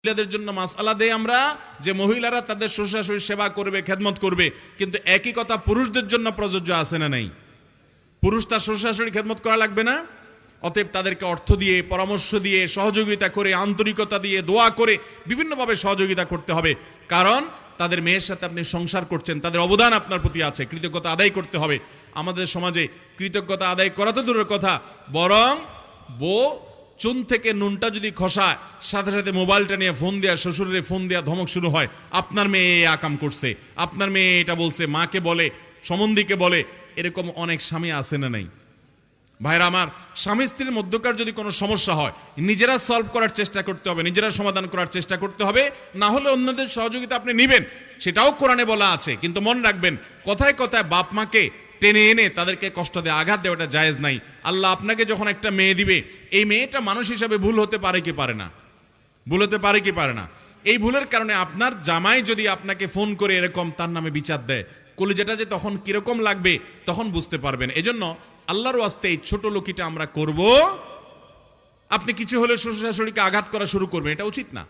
মহিলাদের জন্য মাসআলা দেই আমরা যে মহিলারা তাদের শ্বশুর শাশুড়ির সেবা করবে, খেদমত করবে, কিন্তু একই কথা পুরুষদের জন্য প্রযোজ্য আছে না নাই? পুরুষ তার শ্বশুর শাশুড়ির খেদমত করা লাগবে না? অতএব তাদেরকে অর্থ দিয়ে, পরামর্শ দিয়ে, সহযোগিতা করে, আন্তরিকতা দিয়ে, দোয়া করে বিভিন্নভাবে সহযোগিতা করতে হবে। কারণ তাদের মেয়ের সাথে আপনি সংসার করছেন, তাদের অবদান আপনার প্রতি আছে, কৃতজ্ঞতা আদায় করতে হবে। আমাদের সমাজে কৃতজ্ঞতা আদায় করা তো দূরের কথা, বরং বউ চুন থেকে নুনটা যদি খসায়, সাথে সাথে মোবাইলটা নিয়ে ফোন দেয়া, শ্বশুরের ফোন দেয়া, ধমক শুরু হয়, আপনার মেয়ে আকাম করছে, আপনার মেয়ে এটা বলছে, মাকে বলে, সম্বন্ধীকে বলে। এরকম অনেক স্বামী আছে না নাই? ভাইরা আমার, স্বামী স্ত্রীর মধ্যকার যদি কোনো সমস্যা হয়, নিজেরা সলভ করার চেষ্টা করতে হবে, নিজেরা সমাধান করার চেষ্টা করতে হবে। না হলে অন্যদের সহযোগিতা আপনি নেবেন, সেটাও কোরআনে বলা আছে। কিন্তু মনে রাখবেন, কথায় কথায় বাপ মাকে টেনে এনে তাদেরকে কষ্ট দিয়ে আঘাত দেওয়াটা জায়েজ নাই। আল্লাহ আপনাকে যখন একটা মেয়ে দিবে, এই মেয়েটা মানুষ হিসাবে ভুল হতে পারে কি পারে না? ভুল হতে পারে কি পারে না? এই ভুলের কারণে আপনার জামাই যদি আপনাকে ফোন করে এরকম তার নামে বিচার দেয়, কলিজাটা যে তখন কিরকম লাগবে তখন বুঝতে পারবেন। এজন্য আল্লাহর ওয়াস্তে এই ছোট লোকিটা আমরা করব। আপনি কিছু হলে শ্বশুর শাশুড়িকে আঘাত করা শুরু করবেন, এটা উচিত না।